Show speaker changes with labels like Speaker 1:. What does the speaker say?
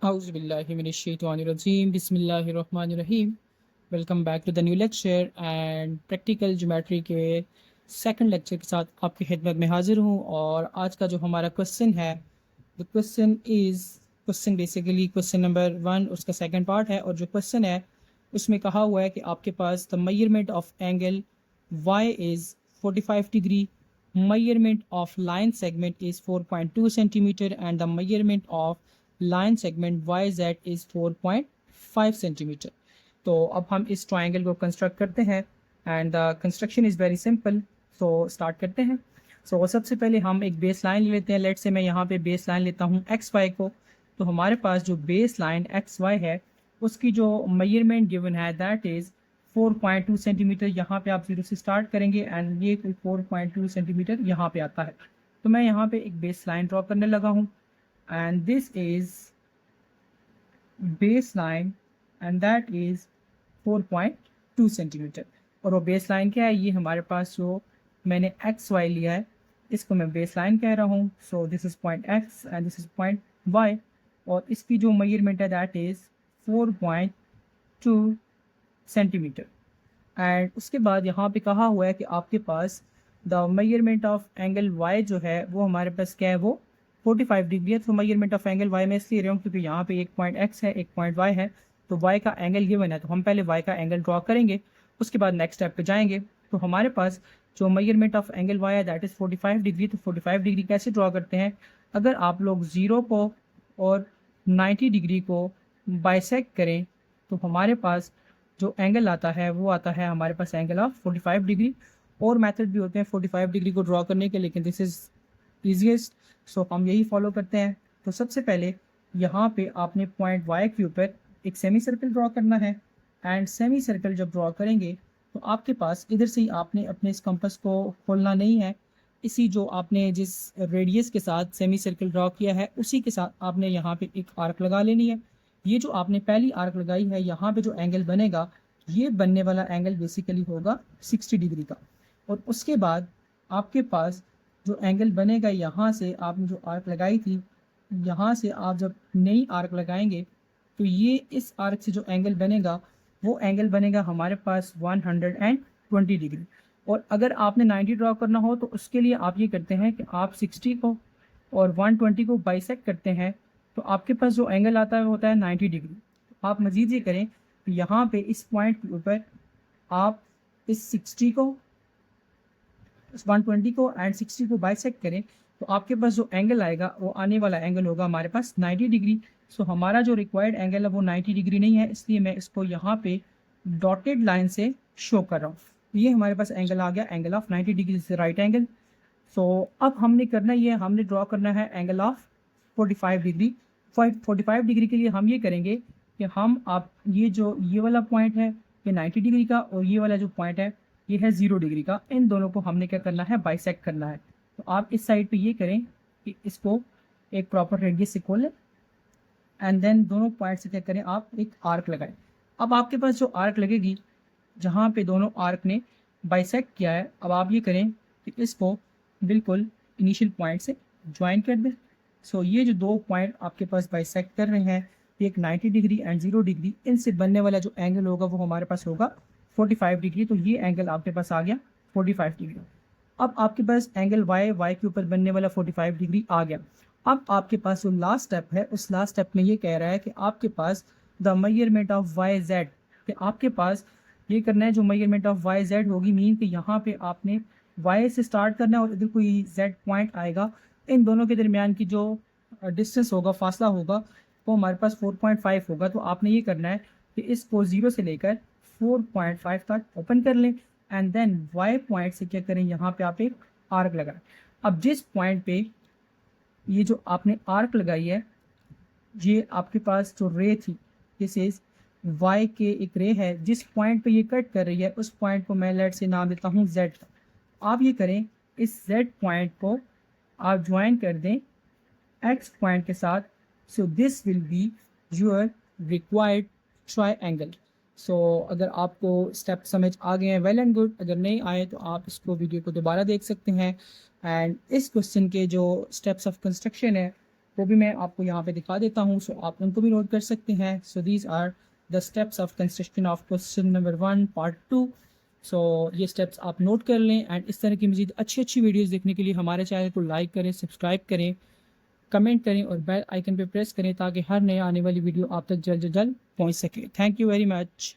Speaker 1: Auzubillahiminash-shaytanir-rajeem. Bismillahir-rahmanir-rahim. Welcome back to the new lecture and practical geometry के second lecture के साथ आपकी खिदमत में हाजिर हूँ। और आज का जो हमारा क्वेश्चन है, the question basically question number 1 उसका सेकंड पार्ट है। और जो क्वेश्चन है उसमें कहा हुआ है कि आपके पास the measurement of angle y is 45 degree, measurement of line segment is 4.2 centimeter and the measurement of line segment YZ is 4.5 centimeter। तो अब हम इस ट्राइंगल को कंस्ट्रक्ट करते हैं and the construction is very simple. So start करते हैं। सो सबसे पहले हम एक बेस लाइन ले लेते हैं। लेट से मैं यहाँ पे बेस लाइन लेता हूँ XY को। तो हमारे पास जो बेस लाइन XY है उसकी जो मेजरमेंट गिवन है दैट इज़ 4.2 सेंटीमीटर। यहाँ पे आप 0 से स्टार्ट करेंगे एंड ये 4.2 सेंटीमीटर यहाँ पे आता है। तो मैं यहाँ पे एक बेस लाइन ड्रॉ करने लगा हूँ and this is base line and that is 4.2 centimetre. और वो बेस लाइन क्या है, ये हमारे पास जो मैंने XY लिया है इसको मैं बेस लाइन कह रहा हूँ। So this is point X and this is point Y। और इसकी जो मेजरमेंट है दैट इज़ 4.2 सेंटीमीटर। एंड उसके बाद यहाँ पे कहा हुआ है कि आपके पास the measurement of angle Y जो है वो हमारे पास क्या है, वो 45 डिग्री है। तो मेजरमेंट ऑफ एंगल Y मैं इसलिए रहा हूँ क्योंकि यहाँ पे एक पॉइंट X है, एक पॉइंट Y है। तो Y का एंगल गिवन है तो हम पहले Y का एंगल ड्रॉ करेंगे, उसके बाद नेक्स्ट स्टेप पे जाएंगे। तो हमारे पास जो मेजरमेंट ऑफ एंगल Y है दैट इज़ 45 डिग्री। तो 45 डिग्री कैसे ड्रॉ करते हैं, अगर आप लोग 0 को और 90 डिग्री को बाइसेक्ट करें तो हमारे पास जो एंगल आता है वो आता है हमारे पास एंगल ऑफ 45 डिग्री। और मेथड भी होते हैं 45 डिग्री को ड्रॉ करने के, लेकिन दिस इज़ ईजीएस्ट। सो हम यही फॉलो करते हैं। तो सबसे पहले यहाँ पे आपने पॉइंट Y के ऊपर एक सेमी सर्कल ड्रॉ करना है एंड सेमी सर्कल जब ड्रॉ करेंगे तो आपके पास इधर से ही आपने अपने इस कंपास को खोलना नहीं है। इसी जो आपने जिस रेडियस के साथ सेमी सर्कल ड्रॉ किया है उसी के साथ आपने यहाँ पे एक आर्क लगा लेनी है। ये जो आपने पहली आर्क लगाई है यहाँ पे जो एंगल बनेगा, ये बनने वाला एंगल बेसिकली होगा 60 डिग्री का। और उसके बाद आपके पास जो एंगल बनेगा, यहाँ से आपने जो आर्क लगाई थी, यहाँ से आप जब नई आर्क लगाएंगे तो ये इस आर्क से जो एंगल बनेगा वो एंगल बनेगा हमारे पास 120 डिग्री। और अगर आपने 90 ड्रॉ करना हो तो उसके लिए आप ये करते हैं कि आप 60 को और 120 को बाइसेक्ट करते हैं तो आपके पास जो एंगल आता है वो होता है 90 डिग्री। तो आप मज़ीद ये करें कि यहाँ पे इस पॉइंट के ऊपर आप इस 60 को, इस 120 को एंड 60 को बाइसेक्ट करें तो आपके पास जो एंगल आएगा वो आने वाला एंगल होगा हमारे पास 90 डिग्री। सो हमारा जो रिक्वायर्ड एंगल है वो 90 डिग्री नहीं है, इसलिए मैं इसको यहाँ पे डॉटेड लाइन से शो कर रहा हूँ। ये हमारे पास एंगल आ गया, एंगल ऑफ 90 डिग्री से राइट एंगल। सो अब हमने करना ये, हमने ड्रॉ करना है एंगल ऑफ 45 डिग्री। 45 डिग्री के लिए हम ये करेंगे कि हम आप ये वाला पॉइंट है ये 90 डिग्री का और ये वाला जो पॉइंट है ये है 0 डिग्री का। इन दोनों को हमने क्या करना है, बाइसेक्ट करना है। तो आप इस साइड पे ये करें कि इसको एक प्रॉपर रेडियस से खोलें एंड देन दोनों पॉइंट से क्या करें, आप एक आर्क लगाएं। अब आपके पास जो आर्क लगेगी जहाँ पे दोनों आर्क ने बाइसेक्ट किया है, अब आप ये करें कि इसको बिल्कुल इनिशियल पॉइंट से ज्वाइन कर दें। सो ये जो दो पॉइंट आपके पास बाइसेक्ट कर रहे हैं, एक 90 डिग्री एंड 0 डिग्री, इनसे बनने वाला जो एंगल होगा वो हमारे पास होगा 45 डिग्री। तो ये एंगल आपके पास आ गया 45 डिग्री। अब आपके पास एंगल y के ऊपर बनने वाला 45 डिग्री आ गया। अब आपके पास जो लास्ट स्टेप है उस लास्ट स्टेप में ये कह रहा है कि आपके पास द मेजरमेंट ऑफ YZ, कि आपके पास ये करना है जो मेजरमेंट ऑफ YZ होगी, मीन कि यहाँ पे आपने Y से स्टार्ट करना है और इधर कोई Z पॉइंट आएगा, इन दोनों के दरमियान की जो डिस्टेंस होगा, फासला होगा, वो हमारे पास 4.5 होगा। तो आपने ये करना है कि इसको 0 से लेकर 4.5 तक ओपन कर लें एंड देन Y पॉइंट से क्या करें, यहाँ पे आप एक आर्क लगाएं। अब जिस पॉइंट पे ये जो आपने आर्क लगाई है, ये आपके पास जो रे थी, दिस इज Y के एक रे है, जिस पॉइंट पे ये कट कर रही है उस पॉइंट को मैं लेट से नाम देता हूँ Z। आप ये करें, इस Z पॉइंट को आप ज्वाइन कर दें X पॉइंट के साथ। So this will be your required triangle. So अगर आपको स्टेप समझ आ गए हैं वेल एंड गुड, अगर नहीं आए तो आप इसको वीडियो को दोबारा देख सकते हैं। एंड इस क्वेश्चन के जो स्टेप्स ऑफ कंस्ट्रक्शन है वो भी मैं आपको यहाँ पे दिखा देता हूँ, सो आप उनको भी नोट कर सकते हैं। So these are the steps of construction of question number 1 part 2। So ये स्टेप्स आप नोट कर लें एंड इस तरह की मज़ीद अच्छी अच्छी वीडियोज़ देखने के लिए हमारे चैनल को लाइक करें, सब्सक्राइब करें, कमेंट करें और बेल आइकन पर प्रेस करें ताकि हर नए आने वाली वीडियो आप तक जल्द से जल्द पहुँच सके। Thank you very much.